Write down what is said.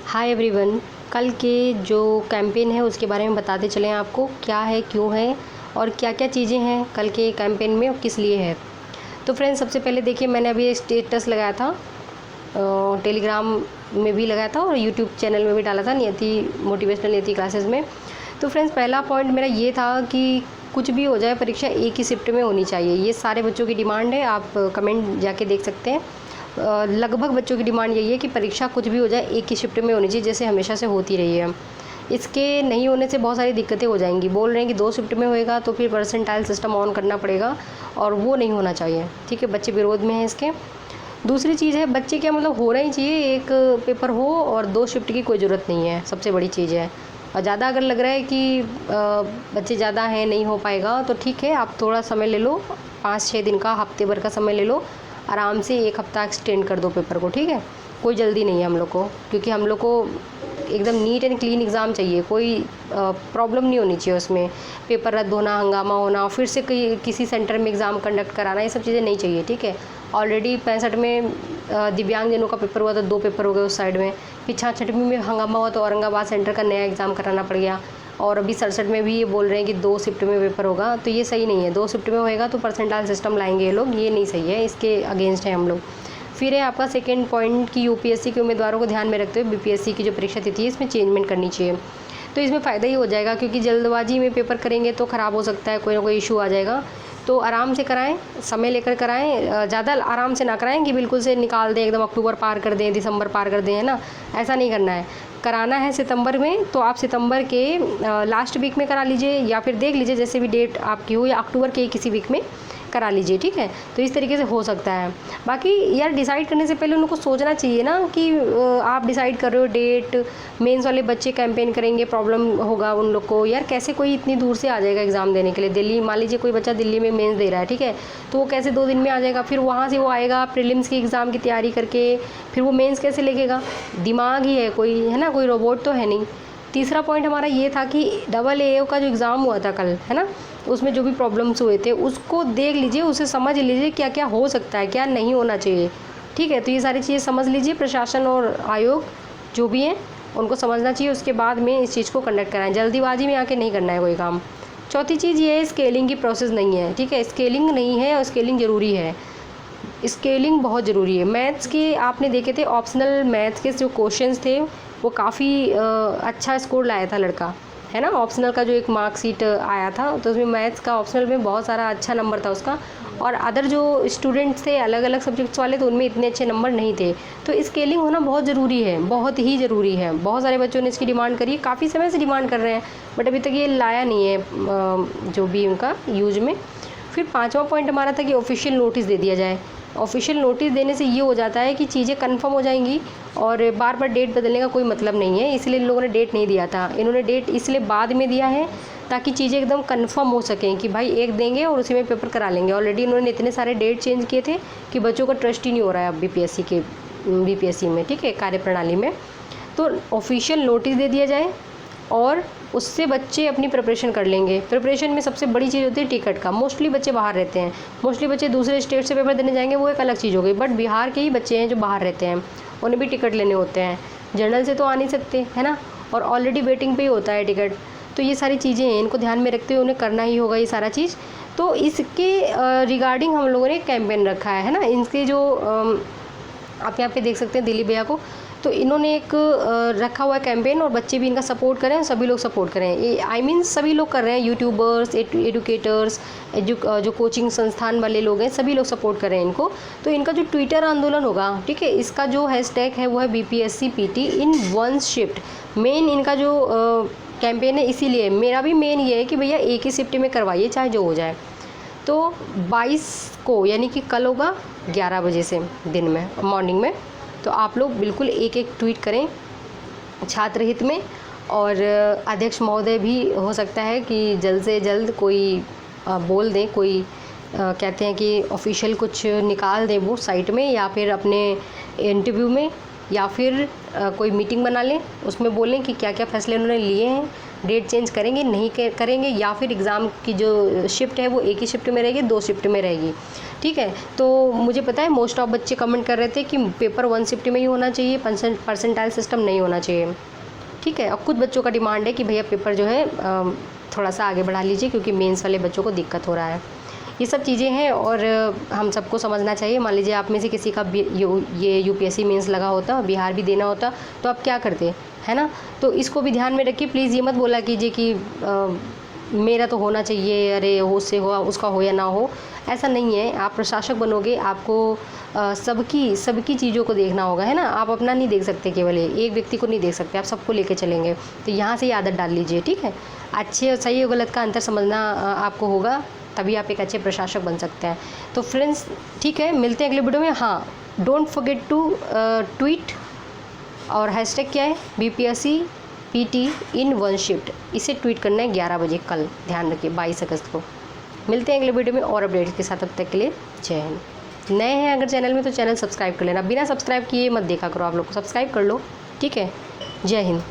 Hi everyone. कल के जो कैंपेन है उसके बारे में बताते चलें आपको, क्या है, क्यों है और क्या क्या चीज़ें हैं कल के कैंपेन में और किस लिए है। तो फ्रेंड्स, सबसे पहले देखिए, मैंने अभी एक स्टेटस लगाया था, टेलीग्राम में भी लगाया था और यूट्यूब चैनल में भी डाला था, नियति मोटिवेशनल नियति क्लासेस में। तो फ्रेंड्स, पहला पॉइंट मेरा ये था कि कुछ भी हो जाए, परीक्षा एक ही शिफ्ट में होनी चाहिए। ये सारे बच्चों की डिमांड है, आप कमेंट जाके देख सकते हैं। लगभग बच्चों की डिमांड यही है कि परीक्षा कुछ भी हो जाए एक ही शिफ्ट में होनी चाहिए, जैसे हमेशा से होती रही है। इसके नहीं होने से बहुत सारी दिक्कतें हो जाएंगी। बोल रहे हैं कि 2 शिफ्ट में होएगा तो फिर परसेंटाइल सिस्टम ऑन करना पड़ेगा और वो नहीं होना चाहिए। ठीक है, बच्चे विरोध में हैं इसके। दूसरी चीज़ है, बच्चे क्या मतलब होना ही चाहिए, एक पेपर हो और 2 शिफ्ट की कोई ज़रूरत नहीं है, सबसे बड़ी चीज़ है। और ज़्यादा अगर लग रहा है कि बच्चे ज़्यादा हैं, नहीं हो पाएगा, तो ठीक है, आप थोड़ा समय ले लो, 5-6 दिन का, हफ्ते भर का समय ले लो, आराम से 1 हफ्ता एक्सटेंड कर दो पेपर को। ठीक है, कोई जल्दी नहीं है हम लोग को, क्योंकि हम लोग को एकदम नीट एंड क्लीन एग्ज़ाम चाहिए। कोई प्रॉब्लम नहीं होनी चाहिए उसमें, पेपर रद्द होना, हंगामा होना, फिर से किसी सेंटर में एग्ज़ाम कंडक्ट कराना, ये सब चीज़ें नहीं चाहिए। ठीक है, ऑलरेडी 65 में दिव्यांगजनों का पेपर हुआ तो 2 पेपर हो गए उस साइड में, फिर 66वीं में हंगामा हुआ तो औरंगाबाद सेंटर का नया एग्ज़ाम कराना पड़ गया, और अभी 67 में भी ये बोल रहे हैं कि 2 शिफ्ट में पेपर होगा। तो ये सही नहीं है, 2 शिफ्ट में होएगा तो परसेंटाइल सिस्टम लाएंगे ये लोग, ये नहीं सही है, इसके अगेंस्ट है हम लोग। फिर है आपका सेकेंड पॉइंट कि यूपीएससी के उम्मीदवारों को ध्यान में रखते हुए बीपीएससी की जो परीक्षा तिथि है इसमें चेंजमेंट करनी चाहिए। तो इसमें फ़ायदा ही हो जाएगा, क्योंकि जल्दबाजी में पेपर करेंगे तो ख़राब हो सकता है, कोई ना कोई इशू आ जाएगा। तो आराम से कराएं, समय लेकर कराएं, ज़्यादा आराम से ना कराएं कि बिल्कुल से निकाल दें, एकदम अक्टूबर पार कर दें, दिसंबर पार कर दें, है ना। ऐसा नहीं करना है। कराना है सितंबर में तो आप सितंबर के लास्ट वीक में करा लीजिए, या फिर देख लीजिए जैसे भी डेट आपकी हो, या अक्टूबर के किसी वीक में करा लीजिए। ठीक है, तो इस तरीके से हो सकता है। बाकी यार, डिसाइड करने से पहले उनको सोचना चाहिए ना कि आप डिसाइड कर रहे हो डेट, मेंस वाले बच्चे कैंपेन करेंगे, प्रॉब्लम होगा उन लोग को। यार कैसे कोई इतनी दूर से आ जाएगा एग्ज़ाम देने के लिए, दिल्ली, मान लीजिए कोई बच्चा दिल्ली में मेंस दे रहा है, ठीक है, तो वो कैसे 2 दिन में आ जाएगा, फिर वहाँ से वो आएगा प्रीलिम्स की एग्ज़ाम की तैयारी करके, फिर वो मेंस कैसे लगेगा। दिमाग ही है कोई, है ना, कोई रोबोट तो है नहीं। तीसरा पॉइंट हमारा ये था कि AA का जो एग्ज़ाम हुआ था कल, है ना, उसमें जो भी प्रॉब्लम्स हुए थे उसको देख लीजिए, उसे समझ लीजिए क्या क्या हो सकता है, क्या नहीं होना चाहिए। ठीक है, तो ये सारी चीज़ें समझ लीजिए, प्रशासन और आयोग जो भी हैं उनको समझना चाहिए, उसके बाद में इस चीज़ को कंडक्ट कराएं। जल्दीबाजी में आके नहीं करना है कोई काम। चौथी चीज़ ये है, स्केलिंग की प्रोसेस नहीं है। ठीक है, स्केलिंग नहीं है और स्केलिंग ज़रूरी है, स्केलिंग बहुत ज़रूरी है। मैथ्स के आपने देखे थे, ऑप्शनल मैथ्स के जो क्वेश्चंस थे वो काफ़ी अच्छा स्कोर लाया था लड़का, है ना। ऑप्शनल का जो एक मार्कशीट आया था तो उसमें मैथ्स का ऑप्शनल में बहुत सारा अच्छा नंबर था उसका, और अदर जो स्टूडेंट्स थे अलग अलग सब्जेक्ट्स वाले तो उनमें इतने अच्छे नंबर नहीं थे। तो स्केलिंग होना बहुत ज़रूरी है, बहुत ही ज़रूरी है। बहुत सारे बच्चों ने इसकी डिमांड करी, काफ़ी समय से डिमांड कर रहे हैं, बट अभी तक ये लाया नहीं है जो भी उनका यूज में। फिर 5वां पॉइंट हमारा था कि ऑफिशियल नोटिस दे दिया जाए। ऑफिशियल नोटिस देने से ये हो जाता है कि चीज़ें कंफर्म हो जाएंगी और बार बार डेट बदलने का कोई मतलब नहीं है, इसलिए इन लोगों ने डेट नहीं दिया था। इन्होंने डेट इसलिए बाद में दिया है ताकि चीज़ें एकदम कंफर्म हो सकें कि भाई एक देंगे और उसी में पेपर करा लेंगे। ऑलरेडी इन्होंने इतने सारे डेट चेंज किए थे कि बच्चों का ट्रस्ट ही नहीं हो रहा है अब बीपीएससी में, ठीक है, कार्यप्रणाली में। तो ऑफिशियल नोटिस दे दिया जाए और उससे बच्चे अपनी प्रिपरेशन कर लेंगे। प्रिपरेशन में सबसे बड़ी चीज़ होती है टिकट का। मोस्टली बच्चे बाहर रहते हैं, मोस्टली बच्चे दूसरे स्टेट से पेपर देने जाएंगे, वो एक अलग चीज़ हो गई, बट बिहार के ही बच्चे हैं जो बाहर रहते हैं, उन्हें भी टिकट लेने होते हैं, जनरल से तो आ नहीं सकते, है ना, और ऑलरेडी वेटिंग पे ही होता है टिकट। तो ये सारी चीज़ें हैं, इनको ध्यान में रखते हुए उन्हें करना ही होगा ये सारा चीज़। तो इसके रिगार्डिंग हम लोगों ने कैंपेन रखा है ना। इनके जो आप यहाँ पे देख सकते हैं दिलीप भैया को, तो इन्होंने एक रखा हुआ है कैंपेन, और बच्चे भी इनका सपोर्ट करें, सभी लोग सपोर्ट करें। आई मीन सभी लोग कर रहे हैं, यूट्यूबर्स, एडुकेटर्स, जो कोचिंग संस्थान वाले लोग हैं, सभी लोग सपोर्ट कर रहे हैं इनको। तो इनका जो ट्विटर आंदोलन होगा, ठीक है, इसका जो हैशटैग है वो है BPSC PT इन 1 शिफ्ट। मेन इनका जो कैंपेन है, इसीलिए मेरा भी मेन ये है कि भैया एक ही शिफ्ट में करवाइए, चाहे जो हो जाए। तो 22 को यानी कि कल होगा 11 बजे से दिन में, मॉर्निंग में। तो आप लोग बिल्कुल एक एक ट्वीट करें छात्र हित में, और अध्यक्ष महोदय भी हो सकता है कि जल्द से जल्द कोई बोल दें, कोई कहते हैं कि ऑफिशियल कुछ निकाल दें वो साइट में, या फिर अपने इंटरव्यू में, या फिर कोई मीटिंग बना लें, उसमें बोलें कि क्या क्या फैसले उन्होंने लिए हैं, डेट चेंज करेंगे नहीं करेंगे, या फिर एग्ज़ाम की जो शिफ्ट है वो एक ही शिफ्ट में रहेगी, 2 शिफ्ट में रहेगी। ठीक है, तो मुझे पता है मोस्ट ऑफ बच्चे कमेंट कर रहे थे कि पेपर 1 शिफ्ट में ही होना चाहिए, परसेंटाइल सिस्टम नहीं होना चाहिए। ठीक है, और कुछ बच्चों का डिमांड है कि भैया पेपर जो है थोड़ा सा आगे बढ़ा लीजिए क्योंकि मेंस वाले बच्चों को दिक्कत हो रहा है। ये सब चीज़ें हैं और हम सबको समझना चाहिए। मान लीजिए आप में से किसी का ये यूपीएससी मेंस लगा होता, बिहार भी देना होता, तो आप क्या करते, है ना। तो इसको भी ध्यान में रखिए प्लीज़। ये मत बोला कीजिए कि मेरा तो होना चाहिए, अरे हो उससे हो उसका हो या ना हो, ऐसा नहीं है। आप प्रशासक बनोगे, आपको सबकी चीज़ों को देखना होगा, है ना। आप अपना नहीं देख सकते, केवल एक व्यक्ति को नहीं देख सकते, आप सबको लेके चलेंगे। तो यहाँ से ही आदत डाल लीजिए, ठीक है। अच्छे और सही और गलत का अंतर समझना आपको होगा, तभी आप एक अच्छे प्रशासक बन सकते हैं। तो फ्रेंड्स ठीक है, मिलते हैं अगले वीडियो में। हाँ, डोंट फॉरगेट टू ट्वीट, और हैशटैग क्या है, BPSC PT इन 1 शिफ्ट। इसे ट्वीट करना है 11 बजे कल, ध्यान रखिए 22 अगस्त को। मिलते हैं अगले वीडियो में और अपडेट्स के साथ, तब तक के लिए जय हिंद। नए हैं अगर चैनल में तो चैनल सब्सक्राइब कर लेना, बिना सब्सक्राइब किए मत देखा करो, आप लोग को सब्सक्राइब कर लो, ठीक है। जय हिंद।